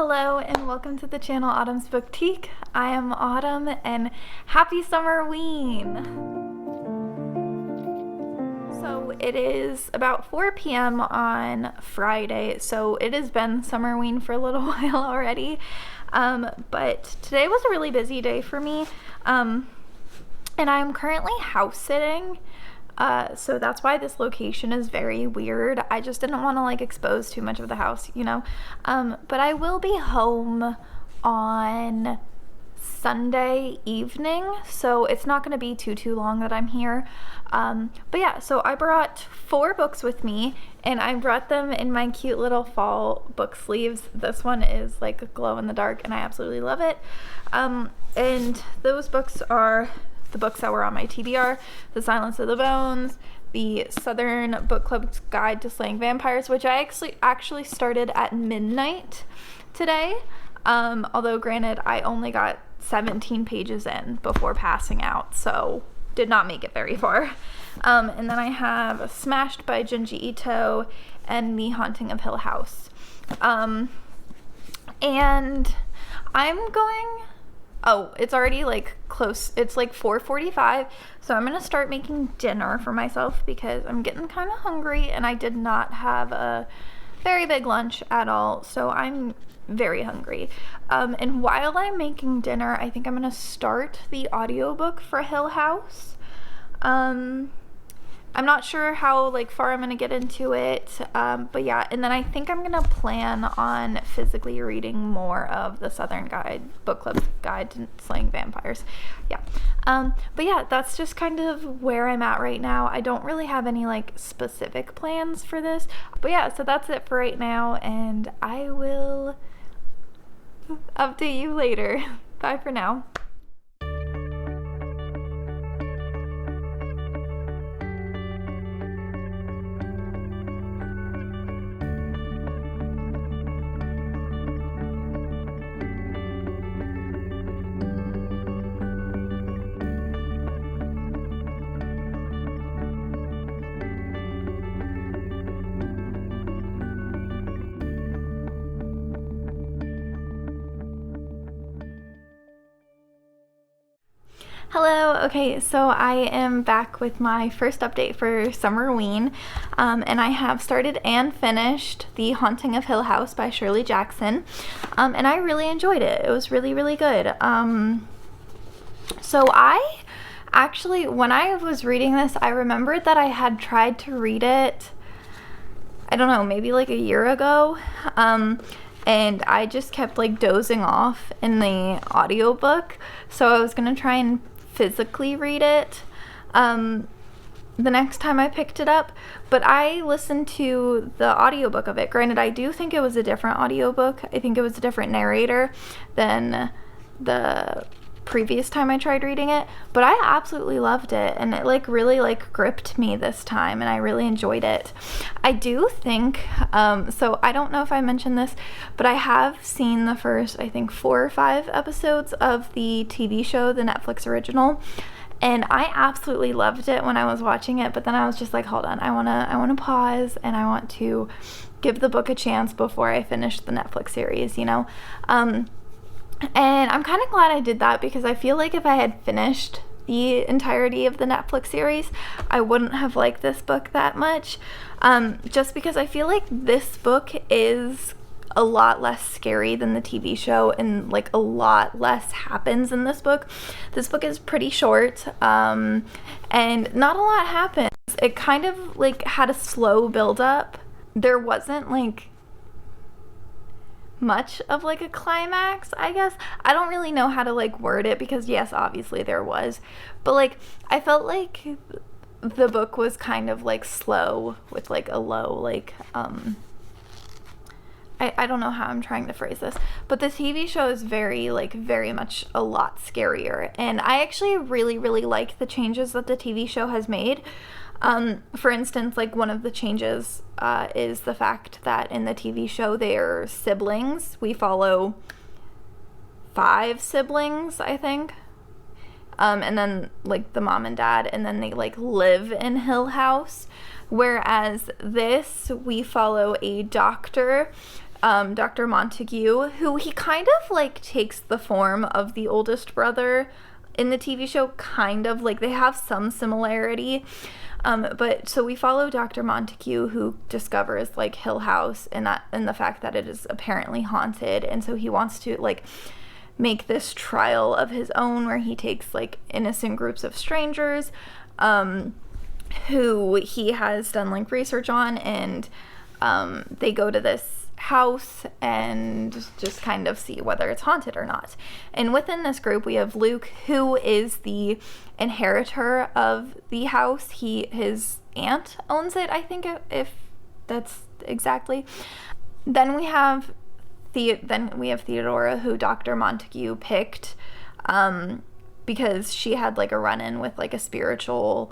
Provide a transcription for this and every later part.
Hello and welcome to the channel Autumn's Boutique. I am Autumn and happy Summerween! So it is about 4 p.m. on Friday, so it has been Summerween for a little while already. But today was a really busy day for me, and I'm currently house sitting. So that's why this location is very weird. I just didn't want to expose too much of the house, you know. But I will be home on Sunday evening, so it's not going to be too long that I'm here. But yeah, so I brought 4 books with me, and I brought them in my cute little fall book sleeves. This one is like a glow in the dark, and I absolutely love it. And those books are the books that were on my TBR: The Silence of the Bones, the Southern Book Club's Guide to Slaying Vampires, which I actually started at midnight today. Although granted, I only got 17 pages in before passing out, so did not make it very far. And then I have Smashed by Junji Ito and The Haunting of Hill House. And I'm going... Oh, it's already close. It's 4:45, so I'm gonna start making dinner for myself because I'm getting kind of hungry, and I did not have a very big lunch at all, so I'm very hungry. And while I'm making dinner, I think I'm gonna start the audiobook for Hill House. I'm not sure how far I'm gonna get into it, but yeah. And then I think I'm gonna plan on physically reading more of the Southern Book Club's Guide to Slaying Vampires. Yeah. But yeah, that's just kind of where I'm at right now. I don't really have any specific plans for this, but yeah. So that's it for right now, and I will update you later. Bye for now. Hello, okay, so I am back with my first update for Summerween, and I have started and finished The Haunting of Hill House by Shirley Jackson, and I really enjoyed it. It was really, really good. So I actually, when I was reading this, I remembered that I had tried to read it, I don't know, maybe a year ago, and I just kept dozing off in the audiobook, so I was gonna try and physically read it the next time I picked it up, but I listened to the audiobook of it. Granted, I do think it was a different audiobook. I think it was a different narrator than the previous time I tried reading it, but I absolutely loved it, and it really gripped me this time, and I really enjoyed it. I do think so I don't know if I mentioned this, but I have seen the first, I think, 4 or 5 episodes of the TV show, the Netflix original, and I absolutely loved it when I was watching it, but then I was just hold on, I want to pause, and I want to give the book a chance before I finish the Netflix series, you know. And I'm kind of glad I did that, because I feel like if I had finished the entirety of the Netflix series, I wouldn't have liked this book that much, just because I feel like this book is a lot less scary than the TV show, and a lot less happens in this book. This book is pretty short, and not a lot happens. It kind of had a slow build up. There wasn't much of a climax, I guess. I don't really know how to word it, because yes, obviously there was, but I felt the book was kind of slow with a low I don't know how I'm trying to phrase this, but the TV show is very very much a lot scarier, and I actually really like the changes that the TV show has made. For instance, one of the changes is the fact that in the TV show they're siblings. We follow 5 siblings, I think. And then the mom and dad, and then they live in Hill House. Whereas this, we follow a doctor Dr. Montague, who he kind of like takes the form of the oldest brother in the TV show, kind of like they have some similarity. But so we follow Dr. Montague, who discovers like Hill House and the fact that it is apparently haunted, and so he wants to like make this trial of his own where he takes like innocent groups of strangers who he has done like research on, and they go to this house and just kind of see whether it's haunted or not. And within this group we have Luke, who is the inheritor of the house. His aunt owns it, I think, if that's exactly. Then we have Theodora, who Dr. Montague picked because she had like a run-in with like a spiritual,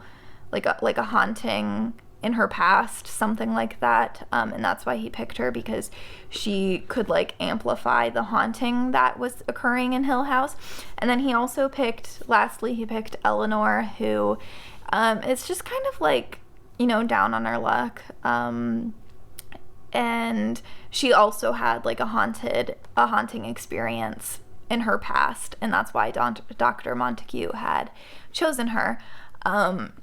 like a haunting in her past, something like that, and that's why he picked her, because she could like amplify the haunting that was occurring in Hill House. And then he picked Eleanor, who is just kind of like, down on her luck, and she also had like a haunting experience in her past, and that's why Dr. Montague had chosen her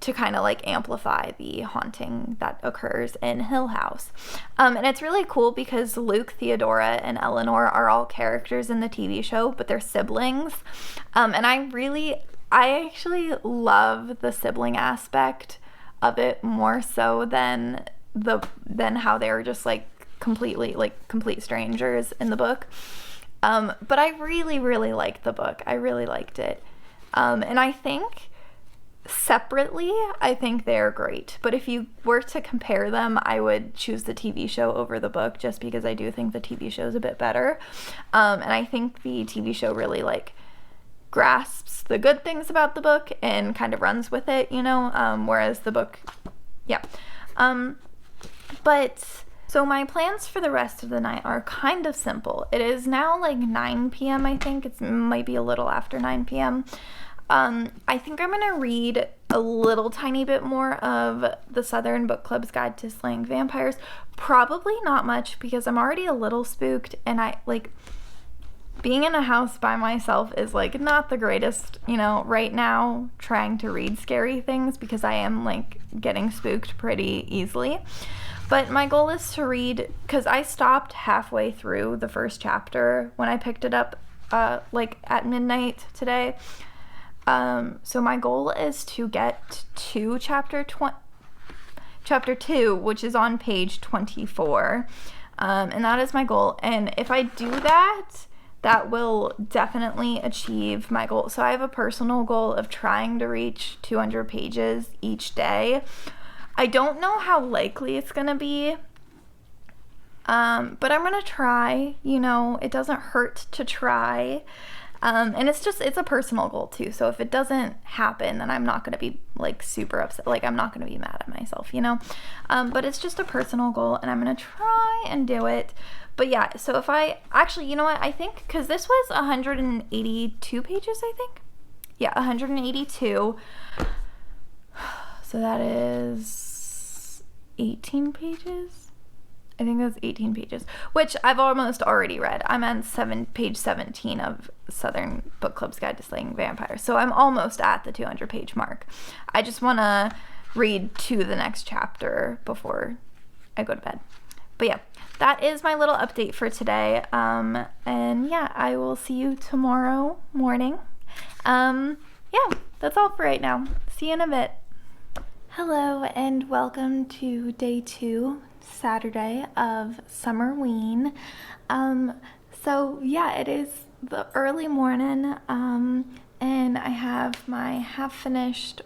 to kind of like amplify the haunting that occurs in Hill House. And it's really cool because Luke, Theodora, and Eleanor are all characters in the TV show, but they're siblings. And I actually love the sibling aspect of it more so than how they were just like complete strangers in the book. But I really, really liked the book. I really liked it. And I think separately, I think they're great. But if you were to compare them, I would choose the TV show over the book, just because I do think the TV show is a bit better. And I think the TV show really like grasps the good things about the book and kind of runs with it, whereas the book, yeah. But so my plans for the rest of the night are kind of simple. It is now like 9 p.m. I think. It might be a little after 9 p.m. I think I'm going to read a little tiny bit more of the Southern Book Club's Guide to Slaying Vampires. Probably not much, because I'm already a little spooked, and I like being in a house by myself is like not the greatest, right now, trying to read scary things, because I am like getting spooked pretty easily. But my goal is to read, because I stopped halfway through the first chapter when I picked it up like at midnight today. So my goal is to get to chapter 2, which is on page 24. And that is my goal. And if I do that, that will definitely achieve my goal. So I have a personal goal of trying to reach 200 pages each day. I don't know how likely it's going to be. But I'm going to try, it doesn't hurt to try. And it's a personal goal too. So if it doesn't happen, then I'm not going to be like super upset. Like I'm not going to be mad at myself, but it's just a personal goal, and I'm going to try and do it. But yeah, so if I actually, I think, cause this was 182 pages, I think. Yeah, 182. So that is 18 pages. I think that's 18 pages, which I've almost already read. I'm on page 17 of Southern Book Club's Guide to Slaying Vampires. So I'm almost at the 200 page mark. I just want to read to the next chapter before I go to bed. But yeah, that is my little update for today. And yeah, I will see you tomorrow morning. Yeah, that's all for right now. See you in a bit. Hello and welcome to day 2, Saturday of Summerween. So yeah, it is the early morning, and I have my half-finished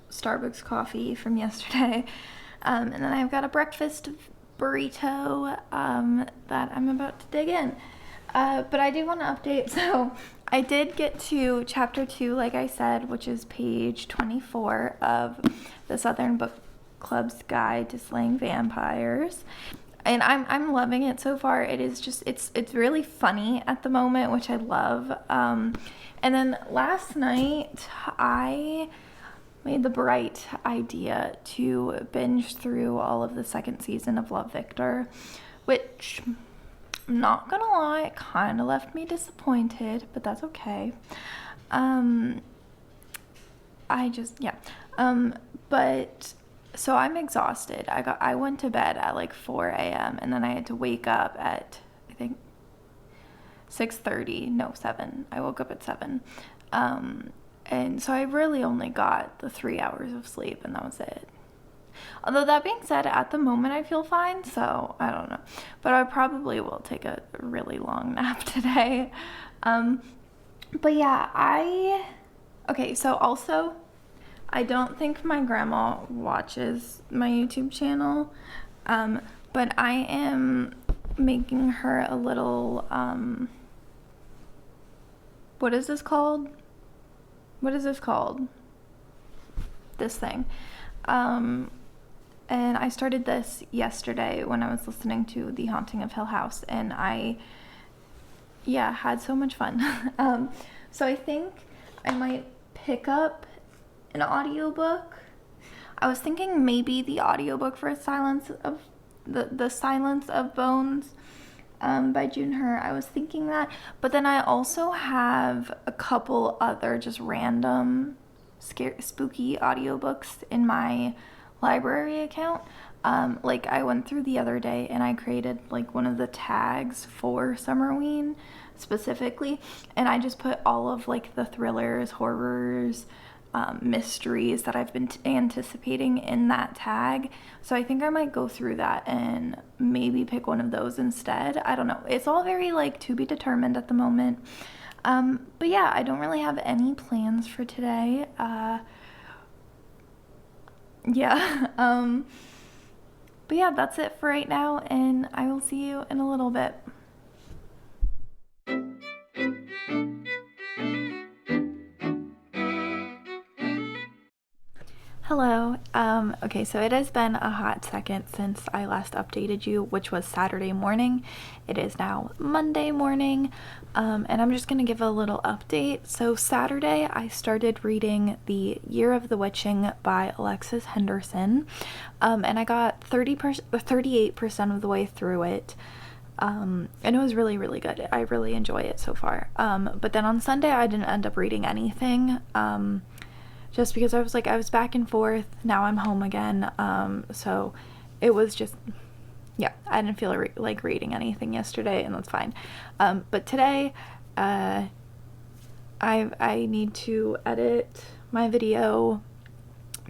Starbucks coffee from yesterday, and then I've got a breakfast burrito that I'm about to dig in. But I do want to update. So I did get to chapter 2, like I said, which is page 24 of the Southern Book Club's Guide to Slaying Vampires, and I'm loving it so far. It is just it's really funny at the moment, which I love. And then last night I made the bright idea to binge through all of the second season of Love, Victor, which I'm not gonna lie, it kind of left me disappointed, but that's okay. But so I'm exhausted. I went to bed at like 4 a.m. and then I had to wake up at, I think, 6:30. No, 7. I woke up at 7. And so I really only got the 3 hours of sleep, and that was it. Although that being said, at the moment I feel fine, so I don't know. But I probably will take a really long nap today. But yeah, okay, so also, I don't think my grandma watches my YouTube channel, but I am making her a little, what is this called? This thing. And I started this yesterday when I was listening to The Haunting of Hill House, and I had so much fun. So I think I might pick up an audiobook. I was thinking maybe the audiobook for Silence of the Silence of Bones by June Her. I was thinking that, but then I also have a couple other just random spooky audiobooks in my library account. Like I went through the other day and I created like one of the tags for Summerween specifically, and I just put all of like the thrillers, horrors, mysteries that I've been anticipating in that tag. So I think I might go through that and maybe pick one of those instead. I don't know. It's all very like to be determined at the moment. But yeah, I don't really have any plans for today. But yeah, that's it for right now, and I will see you in a little bit. Hello. Okay, so it has been a hot second since I last updated you, which was Saturday morning. It is now Monday morning, and I'm just going to give a little update. So Saturday, I started reading The Year of the Witching by Alexis Henderson, and I got 38% of the way through it. And it was really, really good. I really enjoy it so far. But then on Sunday, I didn't end up reading anything. Just because I was back and forth. Now I'm home again. So it was just, I didn't feel like reading anything yesterday, and that's fine. But today, I need to edit my video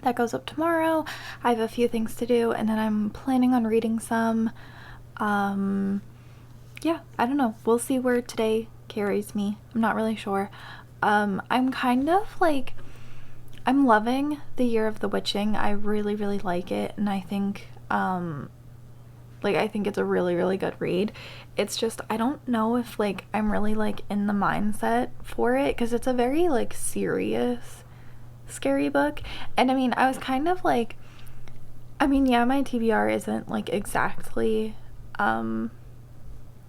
that goes up tomorrow. I have a few things to do, and then I'm planning on reading some. I don't know. We'll see where today carries me. I'm not really sure. I'm kind of like, I'm loving The Year of the Witching. I really, really like it, and I think, I think it's a really, really good read. It's just, I don't know if, I'm really, in the mindset for it, because it's a very, serious, scary book. And, I mean, I was kind of, my TBR isn't, exactly,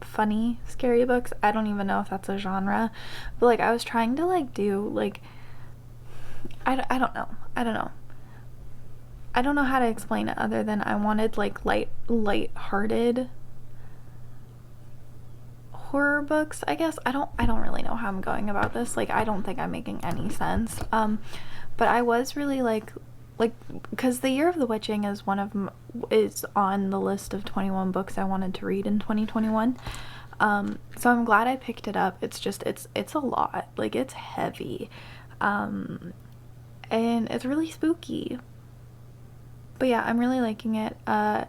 funny, scary books. I don't even know if that's a genre. But, I was trying to, do, I don't know. I don't know how to explain it other than I wanted light-hearted horror books, I guess. I don't really know how I'm going about this. I don't think I'm making any sense. But I was really because The Year of the Witching is is on the list of 21 books I wanted to read in 2021. So I'm glad I picked it up. It's just it's a lot. It's heavy. And it's really spooky. But yeah, I'm really liking it. I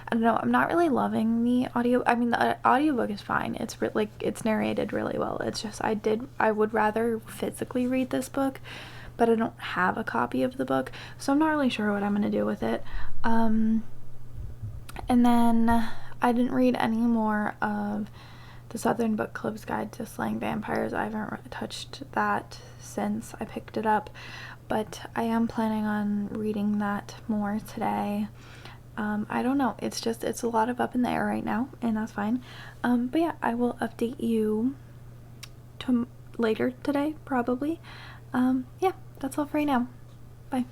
don't know, I'm not really loving the audio. I mean, the audiobook is fine. It's it's narrated really well. It's just I would rather physically read this book, but I don't have a copy of the book, so I'm not really sure what I'm going to do with it. And then I didn't read any more of the Southern Book Club's Guide to Slaying Vampires. I haven't touched that since I picked it up, but I am planning on reading that more today. I don't know, it's a lot of up in the air right now, and that's fine. But yeah, I will update you later today, probably. That's all for right now. Bye.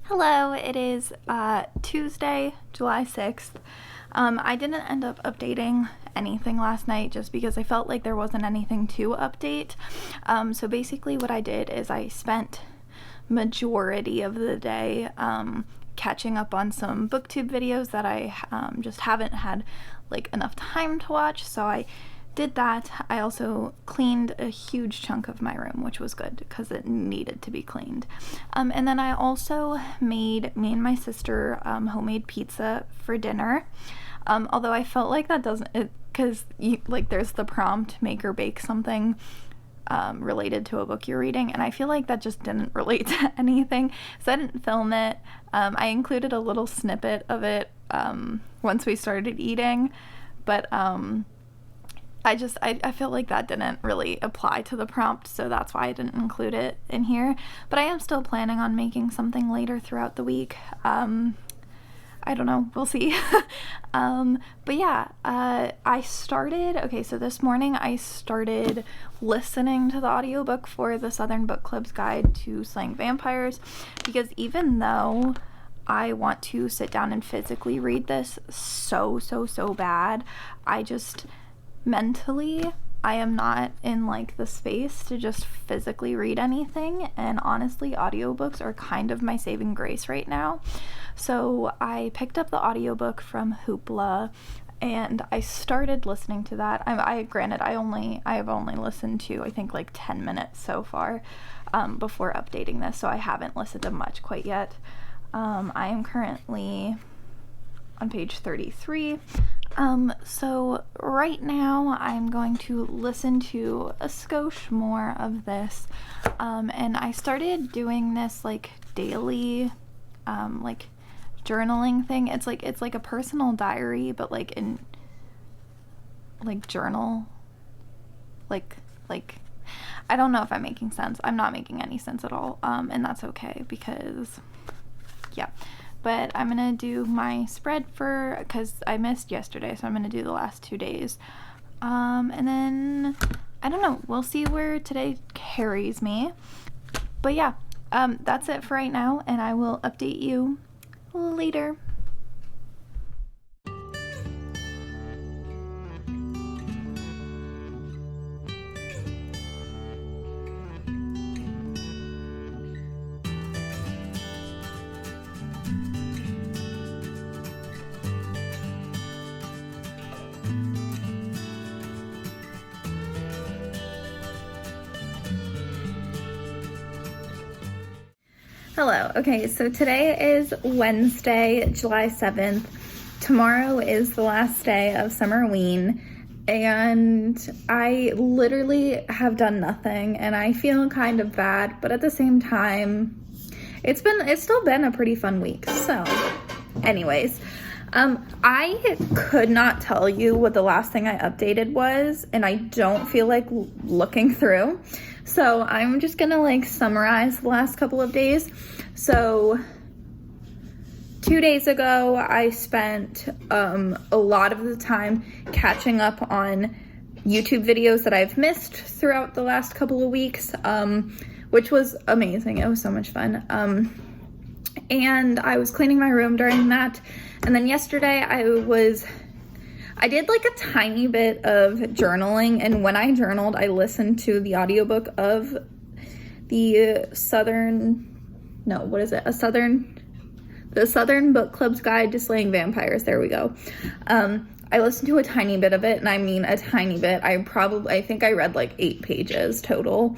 Hello, it is Tuesday, July 6th. I didn't end up updating anything last night just because I felt like there wasn't anything to update. So basically what I did is I spent majority of the day catching up on some booktube videos that I just haven't had like enough time to watch, so I did that. I also cleaned a huge chunk of my room, which was good because it needed to be cleaned. And then I also made, me and my sister, homemade pizza for dinner. Although I felt like that doesn't, because like there's the prompt, make or bake something related to a book you're reading, and I feel like that just didn't relate to anything, so I didn't film it. I included a little snippet of it once we started eating, but I feel like that didn't really apply to the prompt, so that's why I didn't include it in here. But I am still planning on making something later throughout the week. I don't know, we'll see. But yeah, so this morning I started listening to the audiobook for the Southern Book Club's Guide to Slaying Vampires, because even though I want to sit down and physically read this so bad, I just mentally, I am not in like the space to just physically read anything, and honestly audiobooks are kind of my saving grace right now. So I picked up the audiobook from Hoopla and I started listening to that. I have only listened to I think like 10 minutes so far before updating this, so I haven't listened to much quite yet. I am currently on page 33. So right now I'm going to listen to a skosh more of this, and I started doing this like daily like journaling thing. It's like a personal diary, but like in like journal, like I don't know if I'm making sense. I'm not making any sense at all, and that's okay because yeah. But I'm gonna do my spread because I missed yesterday, so I'm gonna do the last 2 days. And then, I don't know, we'll see where today carries me. But yeah, that's it for right now, and I will update you later. Hello. Okay, so today is Wednesday, July 7th. Tomorrow is the last day of Summerween, and I literally have done nothing, and I feel kind of bad, but at the same time, it's still been a pretty fun week. So, anyways, I could not tell you what the last thing I updated was, and I don't feel like looking through. So I'm just gonna like summarize the last couple of days. So 2 days ago, I spent a lot of the time catching up on YouTube videos that I've missed throughout the last couple of weeks, which was amazing. It was so much fun. And I was cleaning my room during that. And then yesterday I did like a tiny bit of journaling, and when I journaled, I listened to the audiobook of the Southern Book Club's Guide to Slaying Vampires. There we go. I listened to a tiny bit of it, and I mean a tiny bit. I think I read like 8 pages total.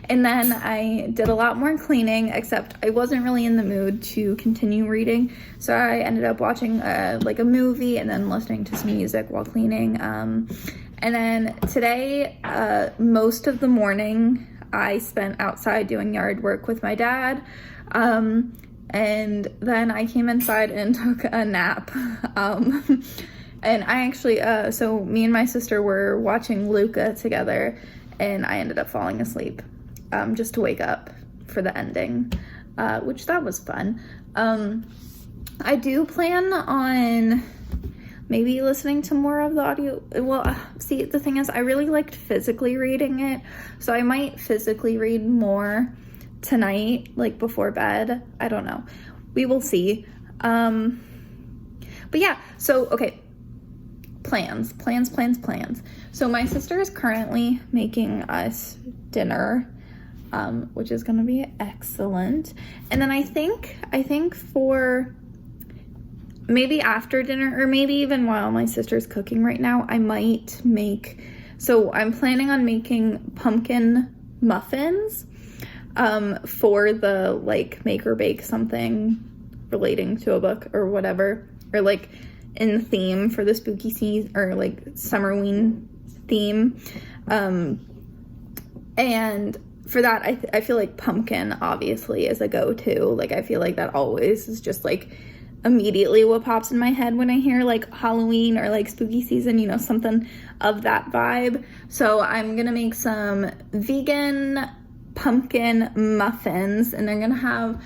And then I did a lot more cleaning, except I wasn't really in the mood to continue reading. So I ended up watching like a movie and then listening to some music while cleaning. And then today, most of the morning I spent outside doing yard work with my dad. And then I came inside and took a nap. And I actually, so me and my sister were watching Luca together, and I ended up falling asleep just to wake up for the ending, which that was fun. I do plan on maybe listening to more of the audio. Well, see, the thing is, I really liked physically reading it, so I might physically read more tonight, like before bed. I don't know. We will see. But yeah, so, okay. Plans. So my sister is currently making us dinner, which is gonna be excellent. And then I think for maybe after dinner, or maybe even while my sister's cooking right now, I might make, so I'm planning on making pumpkin muffins, for the, like, make or bake something relating to a book or whatever, or like in theme for the spooky season, or like Summerween theme. And for that, I feel like pumpkin obviously is a go-to. Like, I feel like that always is just like immediately what pops in my head when I hear like Halloween or like spooky season, you know, something of that vibe. So I'm gonna make some vegan pumpkin muffins, and they're gonna have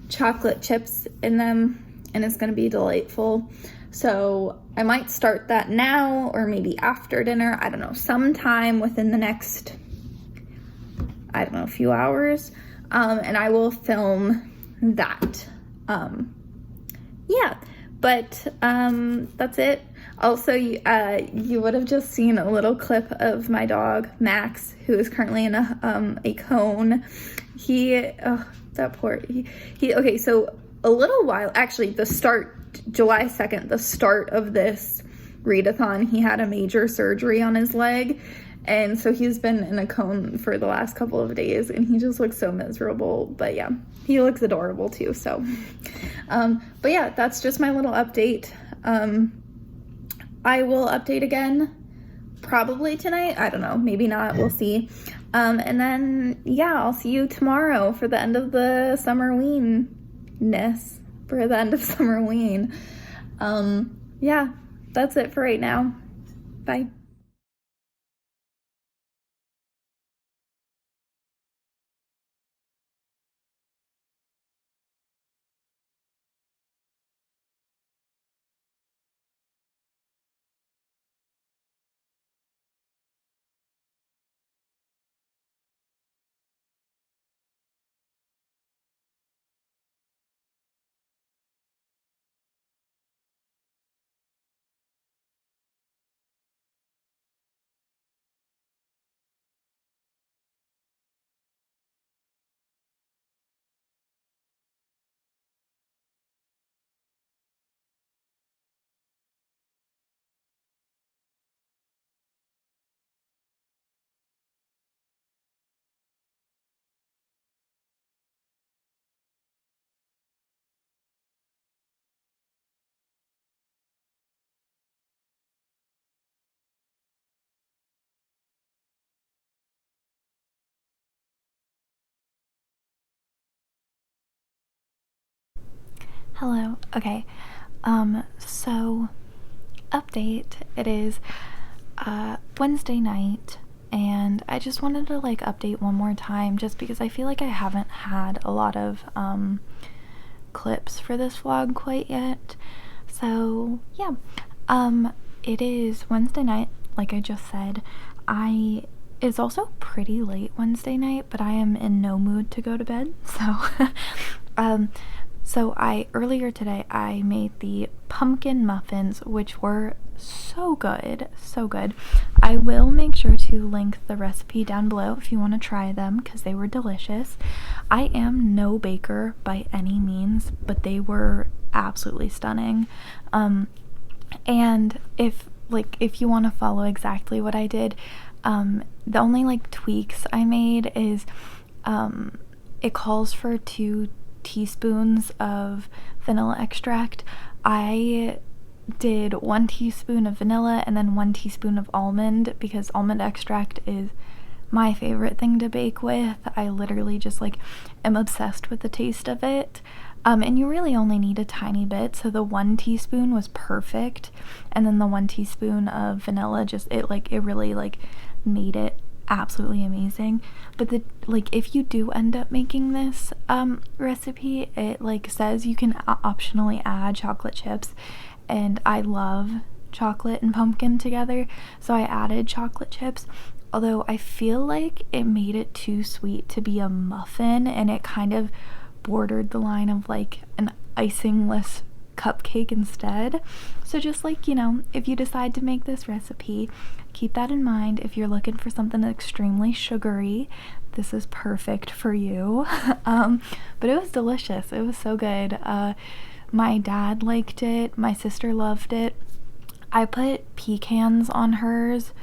chocolate chips in them, and it's gonna be delightful. So I might start that now, or maybe after dinner, I don't know, sometime within the next, I don't know, a few hours, and I will film that. Yeah, but that's it. Also, you would have just seen a little clip of my dog, Max, who is currently in a cone. Okay, so a little while, actually, July 2nd, the start of this readathon, he had a major surgery on his leg, and so he's been in a cone for the last couple of days, and he just looks so miserable. But yeah, he looks adorable too. So but yeah, that's just my little update. I will update again probably tonight, I don't know, maybe not, we'll see. And then yeah, I'll see you tomorrow for the end of the Summerween-ness, for the end of Summerween. Yeah, that's it for right now. Bye. Hello. Okay. So update. It is Wednesday night, and I just wanted to like update one more time, just because I feel like I haven't had a lot of clips for this vlog quite yet. So yeah, it is Wednesday night, like I just said. It's also pretty late Wednesday night, but I am in no mood to go to bed, so so earlier today I made the pumpkin muffins, which were so good, so good. I will make sure to link the recipe down below if you want to try them, because they were delicious. I am no baker by any means, but they were absolutely stunning. And if you want to follow exactly what I did, the only like tweaks I made is it calls for 2 teaspoons of vanilla extract. I did 1 teaspoon of vanilla and then 1 teaspoon of almond, because almond extract is my favorite thing to bake with. I literally just like am obsessed with the taste of it. And you really only need a tiny bit, so the 1 teaspoon was perfect, and then the 1 teaspoon of vanilla it really like made it absolutely amazing. But if you do end up making this recipe, it like says you can optionally add chocolate chips, and I love chocolate and pumpkin together, so I added chocolate chips. although I feel like it made it too sweet to be a muffin, and it kind of bordered the line of like an icingless cupcake instead. So just like, you know, if you decide to make this recipe, keep that in mind. If you're looking for something extremely sugary, this is perfect for you. But it was delicious. It was so good. My dad liked it. My sister loved it. I put pecans on hers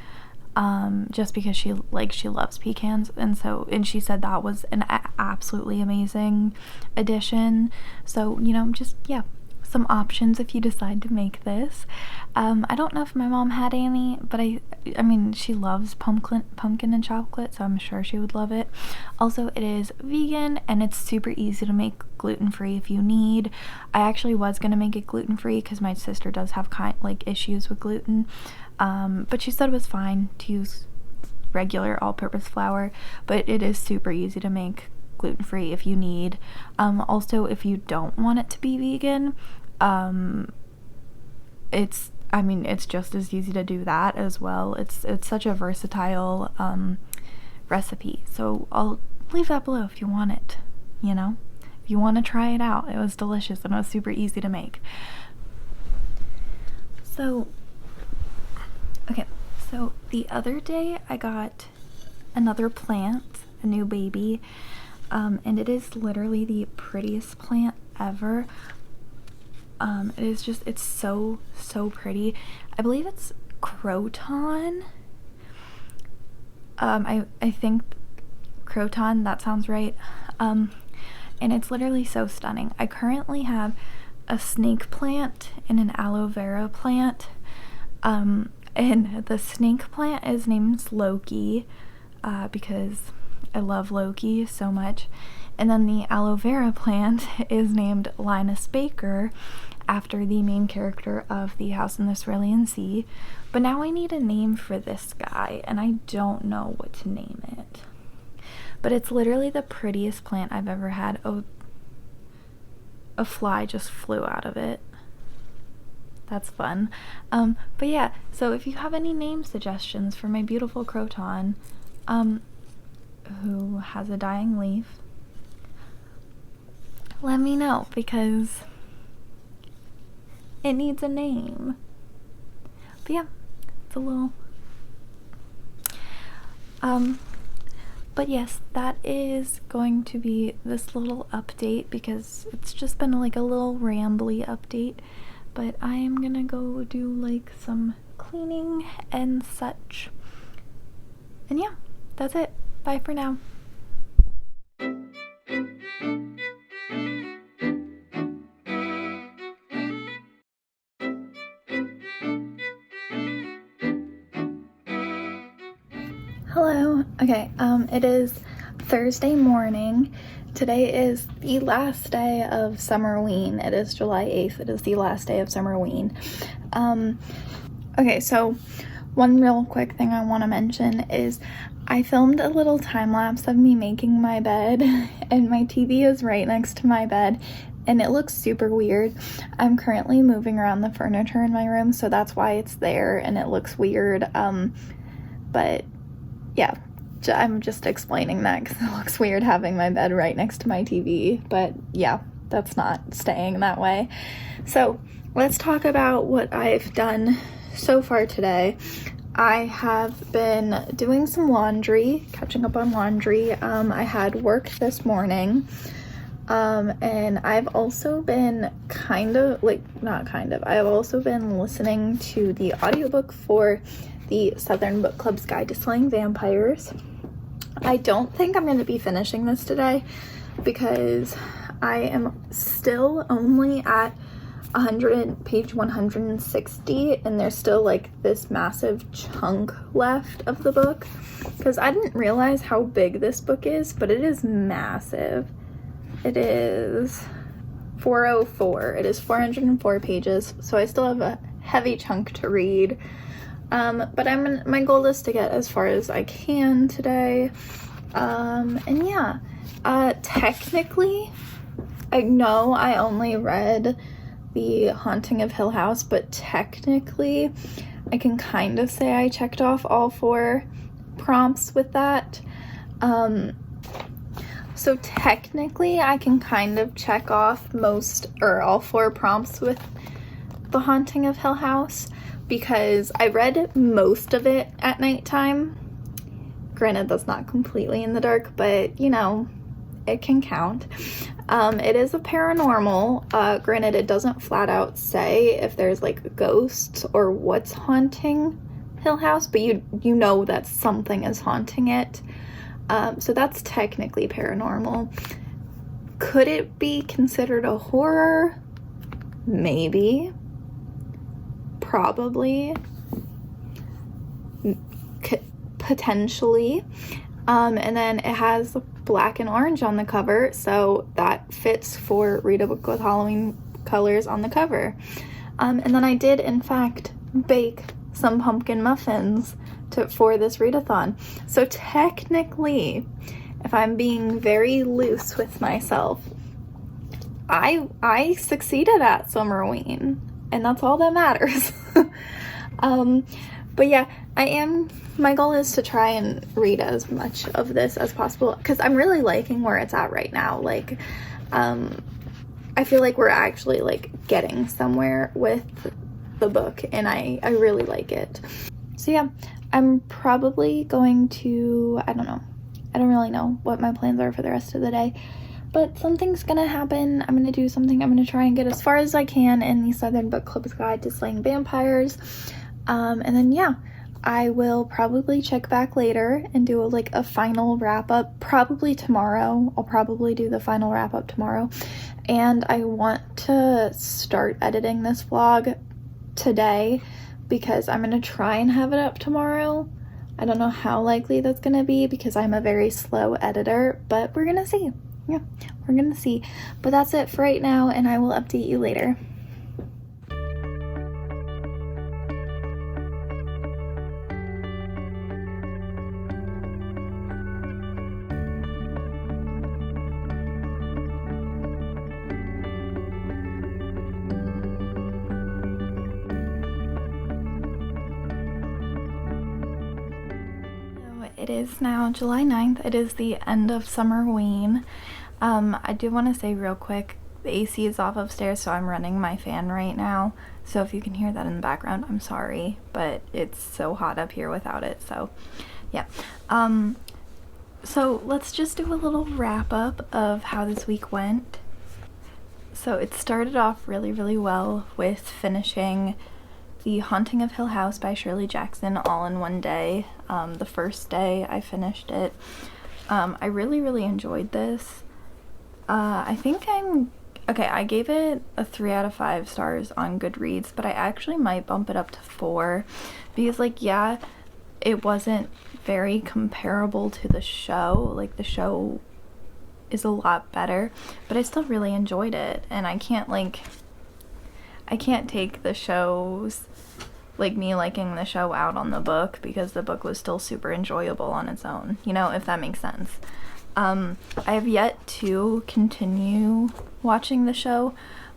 just because she loves pecans, and she said that was an absolutely amazing addition. So, you know, just, yeah, some options if you decide to make this. I don't know if my mom had any, but I mean, she loves pumpkin and chocolate, so I'm sure she would love it. Also, it is vegan, and it's super easy to make gluten-free if you need. I actually was gonna make it gluten-free because my sister does have issues with gluten, but she said it was fine to use regular all-purpose flour, but it is super easy to make gluten-free if you need. Also, if you don't want it to be vegan, it's just as easy to do that as well. It's such a versatile recipe, so I'll leave that below if you want it, you know, if you want to try it out. It was delicious and it was super easy to make. So the other day I got another plant, a new baby, and it is literally the prettiest plant ever. It's so pretty. I believe it's croton. I think croton, that sounds right. And it's literally so stunning. I currently have a snake plant and an aloe vera plant. And the snake plant is named Loki, because I love Loki so much. And then the aloe vera plant is named Linus Baker, after the main character of The House in the Cerulean Sea. But now I need a name for this guy, and I don't know what to name it. But it's literally the prettiest plant I've ever had. Oh, a fly just flew out of it. That's fun. But yeah, so if you have any name suggestions for my beautiful croton, who has a dying leaf, let me know, because it needs a name. But yeah, it's a little... But yes, that is going to be this little update, because it's just been like a little rambly update. But I am gonna go do like some cleaning and such. And yeah, that's it. Bye for now. Hello. Okay, it is Thursday morning. Today is the last day of Summerween. It is July 8th. It is the last day of Summerween. Okay, so one real quick thing I want to mention is I filmed a little time lapse of me making my bed, and my TV is right next to my bed, and it looks super weird. I'm currently moving around the furniture in my room, so that's why it's there and it looks weird. But yeah, I'm just explaining that because it looks weird having my bed right next to my TV, but yeah, that's not staying that way. So let's talk about what I've done so far today. I have been doing some laundry, catching up on laundry. I had work this morning, and I've also been I've also been listening to the audiobook for the Southern Book Club's Guide to Slaying Vampires. I don't think I'm going to be finishing this today because I am still only at page 160, and there's still like this massive chunk left of the book, because I didn't realize how big this book is, but it is massive. It is 404. It is 404 pages, so I still have a heavy chunk to read. But my goal is to get as far as I can today. And yeah, technically, I know I only read The Haunting of Hill House, but technically, I can kind of say I checked off all 4 prompts with that. So technically I can kind of check off most or all 4 prompts with The Haunting of Hill House because I read most of it at nighttime. Granted, that's not completely in the dark, but you know, it can count. It is a paranormal. Granted, it doesn't flat out say if there's like ghosts or what's haunting Hill House, but you know that something is haunting it. So that's technically paranormal. Could it be considered a horror? Maybe. Probably. Potentially. And then it has black and orange on the cover, so that fits for read a book with Halloween colors on the cover. And then I did in fact bake some pumpkin muffins for this readathon. So technically, if I'm being very loose with myself, I succeeded at Summerween, and that's all that matters. But yeah, my goal is to try and read as much of this as possible because I'm really liking where it's at right now. Like, I feel like we're actually like getting somewhere with the book, and I really like it. So yeah, I'm probably going to, I don't really know what my plans are for the rest of the day, but something's gonna happen. I'm gonna do something. I'm gonna try and get as far as I can in the Southern Book Club's Guide to Slaying Vampires. And then yeah, I will probably check back later and do a final wrap up, probably tomorrow. I'll probably do the final wrap up tomorrow. And I want to start editing this vlog today because I'm going to try and have it up tomorrow. I don't know how likely that's going to be because I'm a very slow editor, but we're going to see. Yeah, we're going to see. But that's it for right now, and I will update you later. It is now July 9th. It is the end of Summerween. I do want to say real quick, the AC is off upstairs, so I'm running my fan right now. So if you can hear that in the background, I'm sorry, but it's so hot up here without it. So yeah. So let's just do a little wrap up of how this week went. So it started off really, really well with finishing The Haunting of Hill House by Shirley Jackson all in one day. The first day I finished it. I really, really enjoyed this. I think I gave it a 3 out of 5 stars on Goodreads, but I actually might bump it up to 4 because yeah, it wasn't very comparable to the show. Like, the show is a lot better, but I still really enjoyed it, and I can't take the show's, me liking the show out on the book because the book was still super enjoyable on its own, if that makes sense. I have yet to continue watching the show,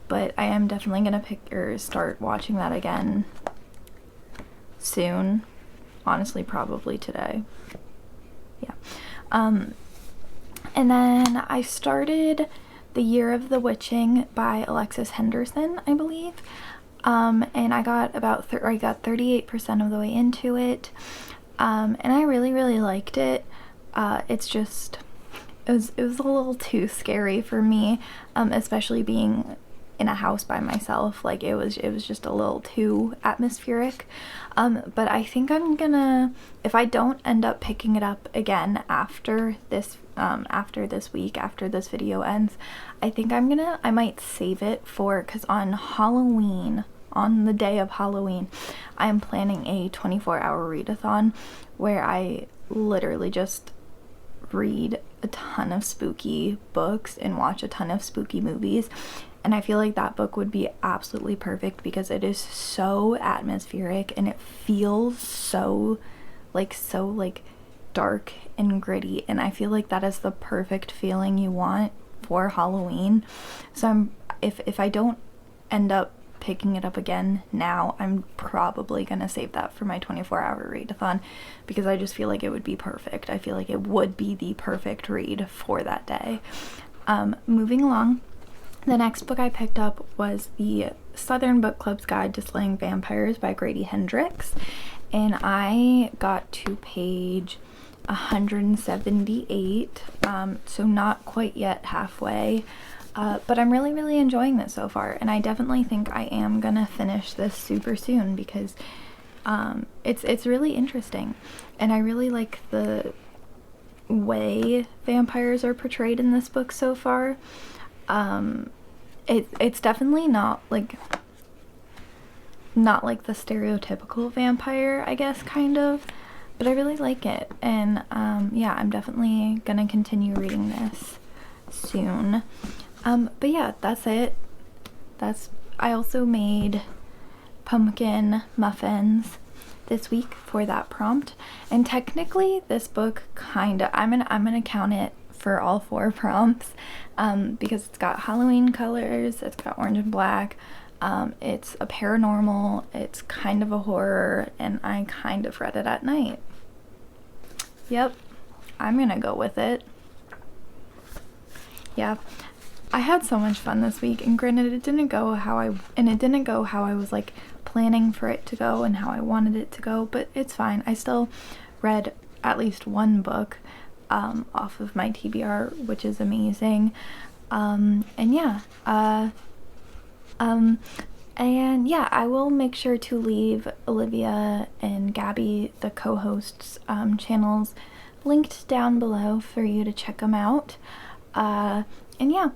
but I am definitely gonna start watching that again soon. Honestly, probably today. Yeah. And then I started The Year of the Witching by Alexis Henderson, I believe. And I got about 38% of the way into it. And I really, really liked it. It's just, it was a little too scary for me, especially being in a house by myself. It was just a little too atmospheric. But I think I'm gonna, if I don't end up picking it up again after this week, after this video ends, I think I might save it because on Halloween, on the day of Halloween, I'm planning a 24-hour readathon where I literally just read a ton of spooky books and watch a ton of spooky movies. And I feel like that book would be absolutely perfect because it is so atmospheric and it feels so dark and gritty, and I feel like that is the perfect feeling you want for Halloween. So if I don't end up picking it up again now. I'm probably gonna save that for my 24-hour readathon because I just feel like it would be perfect. I feel like it would be the perfect read for that day. Moving along, the next book I picked up was the Southern Book Club's Guide to Slaying Vampires by Grady Hendrix, and I got to page 178, so not quite yet halfway, but I'm really enjoying this so far, and I definitely think I am gonna finish this super soon because it's really interesting, and I really like the way vampires are portrayed in this book so far. It's definitely not like the stereotypical vampire, I guess, kind of, but I really like it, and yeah, I'm definitely gonna continue reading this soon. But yeah, that's it. I also made pumpkin muffins this week for that prompt, and technically this book kinda, I'm gonna count it for all 4 prompts, because it's got Halloween colors, it's got orange and black, it's a paranormal, it's kind of a horror, and I kind of read it at night. Yep, I'm gonna go with it. Yeah, I had so much fun this week, and granted it didn't go how I was like planning for it to go and how I wanted it to go, but it's fine. I still read at least 1 book off of my TBR, which is amazing. And yeah, I will make sure to leave Olivia and Gabby, the co-hosts, channels linked down below for you to check them out. And yeah,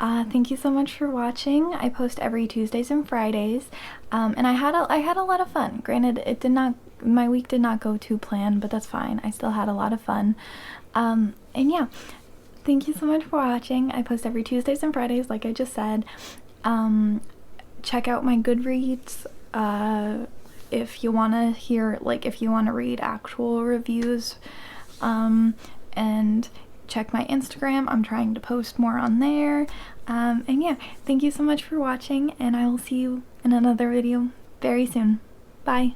thank you so much for watching. I post every Tuesdays and Fridays, and I had a lot of fun. Granted, my week did not go to plan, but that's fine. I still had a lot of fun. And yeah, thank you so much for watching. I post every Tuesdays and Fridays, like I just said. Check out my Goodreads if you want to read actual reviews, and check my Instagram. I'm trying to post more on there. And yeah, thank you so much for watching, and I will see you in another video very soon. Bye.